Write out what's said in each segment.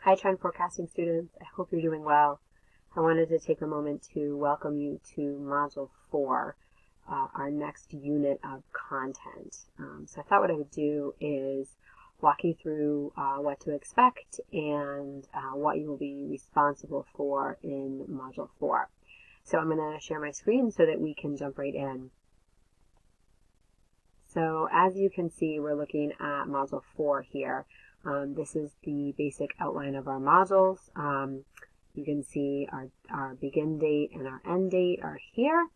Hi, trend forecasting students. I hope you're doing well. I wanted to take a moment to welcome you to Module 4, our next unit of content. So I thought what I would do is walk you through what to expect and what you will be responsible for in Module 4. So I'm going to share my screen so that we can jump right in. So as you can see, we're looking at Module 4 here. This is the basic outline of our modules. You can see our begin date and our end date are here.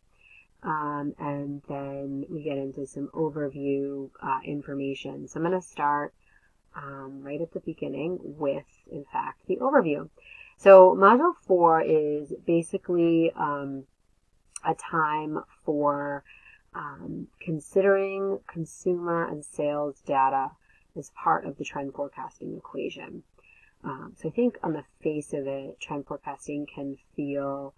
And then we get into some overview information. So I'm going to start right at the beginning with, in fact, the overview. So Module 4 is basically a time for considering consumer and sales data as part of the trend forecasting equation. So I think on the face of it, trend forecasting can feel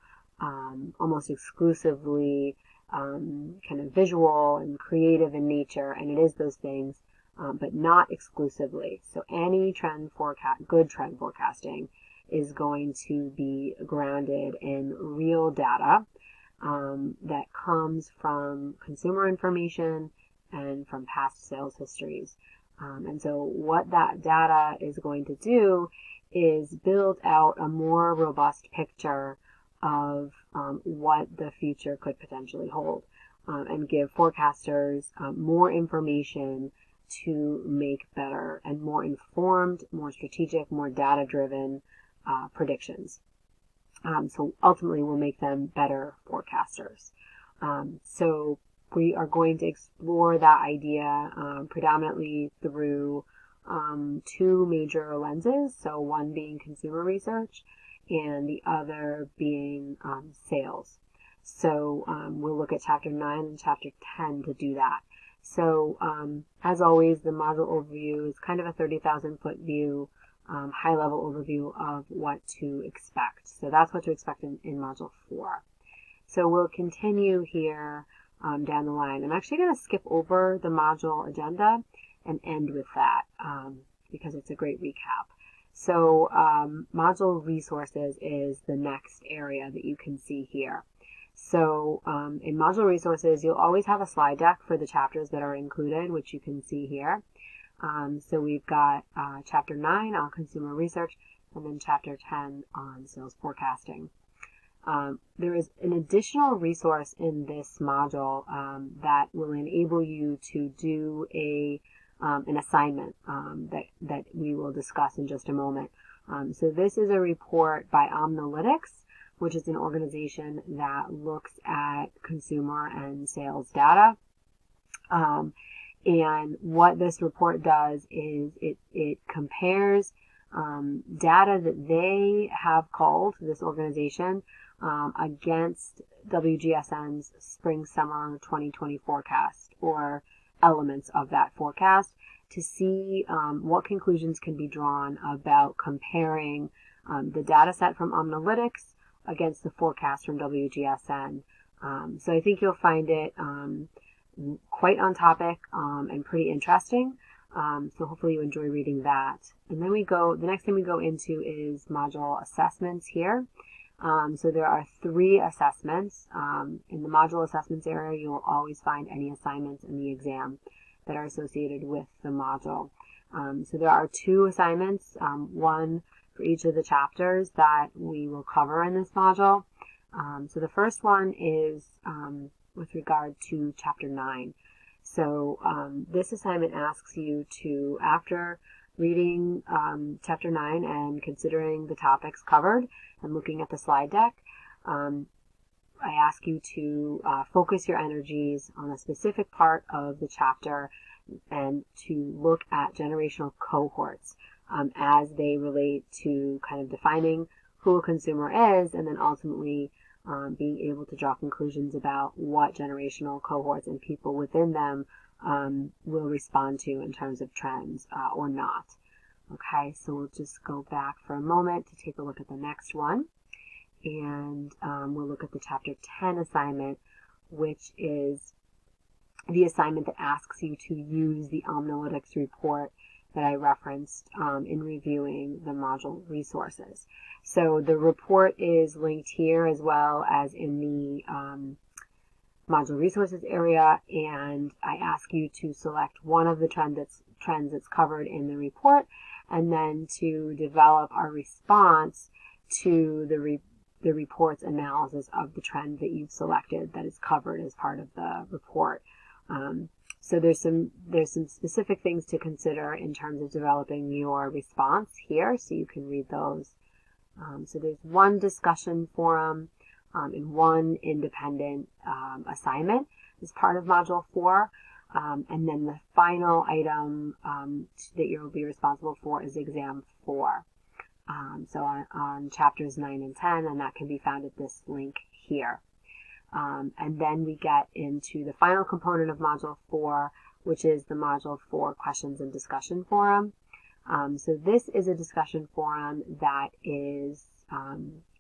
almost exclusively kind of visual and creative in nature, and it is those things, but not exclusively. So any good trend forecasting is going to be grounded in real data that comes from consumer information and from past sales histories. And so what that data is going to do is build out a more robust picture of what the future could potentially hold and give forecasters more information to make better and more informed, more strategic, more data-driven predictions. So ultimately will make them better forecasters. So we are going to explore that idea predominantly through two major lenses. So one being consumer research and the other being sales. So we'll look at Chapter 9 and Chapter 10 to do that. So as always, the module overview is kind of a 30,000-foot view, high-level overview of what to expect. So that's what to expect in Module 4. So we'll continue here down the line. I'm actually going to skip over the module agenda and end with that because it's a great recap. So module resources is the next area that you can see here. So in module resources, you'll always have a slide deck for the chapters that are included, which you can see here. So we've got Chapter 9 on consumer research and then Chapter 10 on sales forecasting. There is an additional resource in this module that will enable you to do an assignment that we will discuss in just a moment. So this is a report by Omnalytics, which is an organization that looks at consumer and sales data. And what this report does is it compares data that they have called, this organization, against WGSN's Spring-Summer 2020 forecast or elements of that forecast to see what conclusions can be drawn about comparing the data set from Omnalytics against the forecast from WGSN. So I think you'll find it quite on topic and pretty interesting. So hopefully you enjoy reading that. And then the next thing we go into is module assessments here. So there are 3 assessments. In the module assessments area, you will always find any assignments in the exam that are associated with the module. So there are 2 assignments, one for each of the chapters that we will cover in this module. So the first one is with regard to Chapter 9. So this assignment asks you to, after reading Chapter 9 and considering the topics covered and looking at the slide deck, I ask you to focus your energies on a specific part of the chapter and to look at generational cohorts as they relate to kind of defining who a consumer is and then ultimately being able to draw conclusions about what generational cohorts and people within them will respond to in terms of trends or not. Okay, so we'll just go back for a moment to take a look at the next one. And we'll look at the Chapter 10 assignment, which is the assignment that asks you to use the Omnalytics report that I referenced in reviewing the module resources. So the report is linked here as well as in the module resources area, and I ask you to select one of the trends that's covered in the report, and then to develop our response to the report's analysis of the trend that you've selected that is covered as part of the report. So there's some specific things to consider in terms of developing your response here, so you can read those. So there's one discussion forum and one independent assignment as part of Module 4. And then the final item that you'll be responsible for is Exam 4. So on chapters 9 and 10, and that can be found at this link here. And then we get into the final component of Module 4, which is the Module 4 Questions and Discussion Forum. So this is a discussion forum that is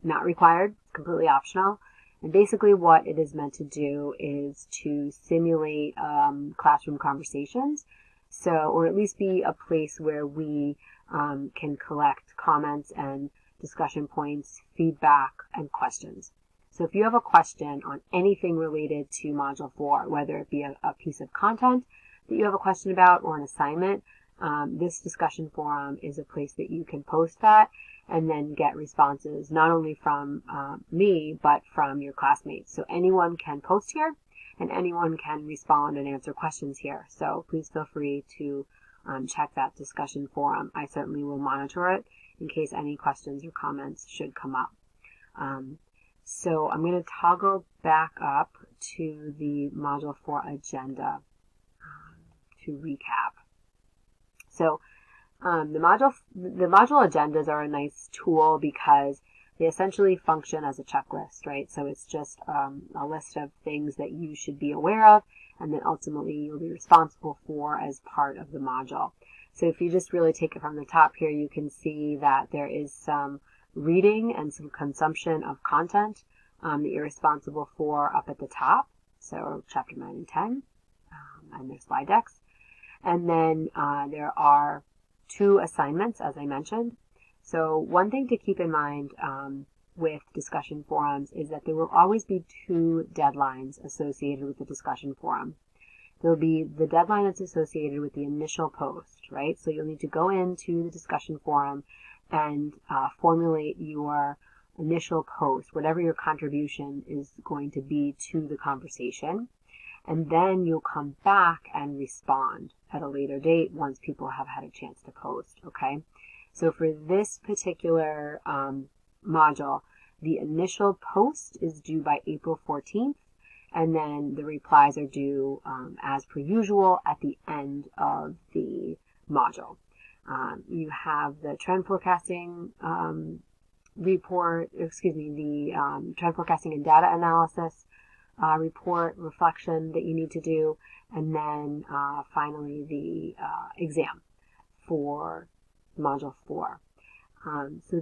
not required, it's completely optional. And basically what it is meant to do is to simulate classroom conversations, or at least be a place where we can collect comments and discussion points, feedback, and questions. So if you have a question on anything related to Module 4, whether it be a piece of content that you have a question about or an assignment, this discussion forum is a place that you can post that and then get responses not only from me, but from your classmates. So anyone can post here and anyone can respond and answer questions here. So please feel free to check that discussion forum. I certainly will monitor it in case any questions or comments should come up. So I'm going to toggle back up to the Module 4 agenda to recap. So the module agendas are a nice tool because they essentially function as a checklist, right? So it's just a list of things that you should be aware of and then ultimately you'll be responsible for as part of the module. So if you just really take it from the top here, you can see that there is some reading and some consumption of content that you're responsible for up at the top. So chapter 9 and 10, and their slide decks. And then there are 2 assignments, as I mentioned. So one thing to keep in mind with discussion forums is that there will always be 2 deadlines associated with the discussion forum. There will be the deadline that's associated with the initial post, right? So you'll need to go into the discussion forum and formulate your initial post, whatever your contribution is going to be to the conversation. And then you'll come back and respond at a later date once people have had a chance to post, okay? So for this particular module, the initial post is due by April 14th, and then the replies are due as per usual at the end of the module. You have the trend forecasting trend forecasting and data analysis report reflection that you need to do, and then finally the exam for Module 4. So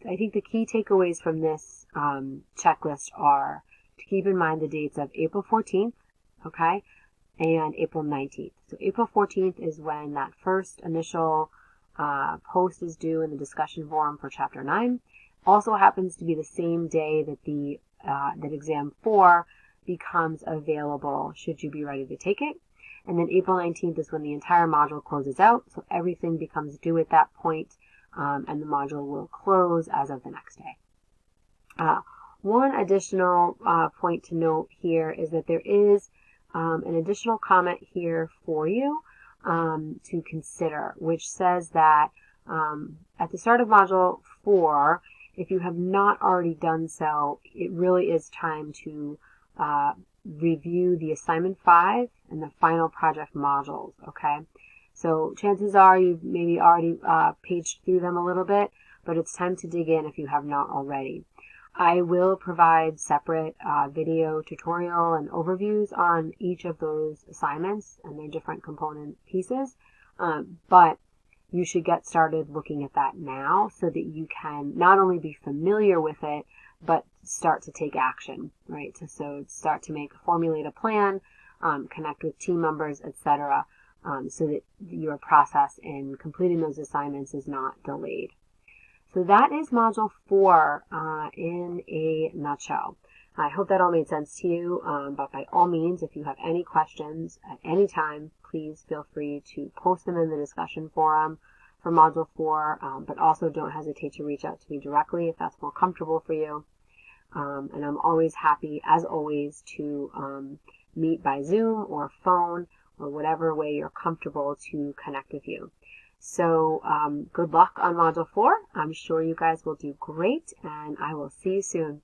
I think the key takeaways from this checklist are to keep in mind the dates of April 14th, okay, and April 19th. So April 14th is when that first initial post is due in the discussion forum for Chapter 9. Also happens to be the same day that that Exam 4 becomes available should you be ready to take it. And then April 19th is when the entire module closes out, so everything becomes due at that point, and the module will close as of the next day. One additional point to note here is that there is an additional comment here for you to consider, which says that at the start of Module 4, if you have not already done so, it really is time to review the Assignment 5 and the final project modules, okay? So chances are you've maybe already paged through them a little bit, but it's time to dig in if you have not already. I will provide separate video tutorial and overviews on each of those assignments and their different component pieces, but you should get started looking at that now so that you can not only be familiar with it, but start to take action, right? So start to formulate a plan, connect with team members, etc., so that your process in completing those assignments is not delayed. So that is Module 4 in a nutshell. I hope that all made sense to you, but by all means, if you have any questions at any time, please feel free to post them in the discussion forum for Module 4, but also don't hesitate to reach out to me directly if that's more comfortable for you. And I'm always happy, as always, to meet by Zoom or phone or whatever way you're comfortable to connect with you. So good luck on Module 4. I'm sure you guys will do great, and I will see you soon.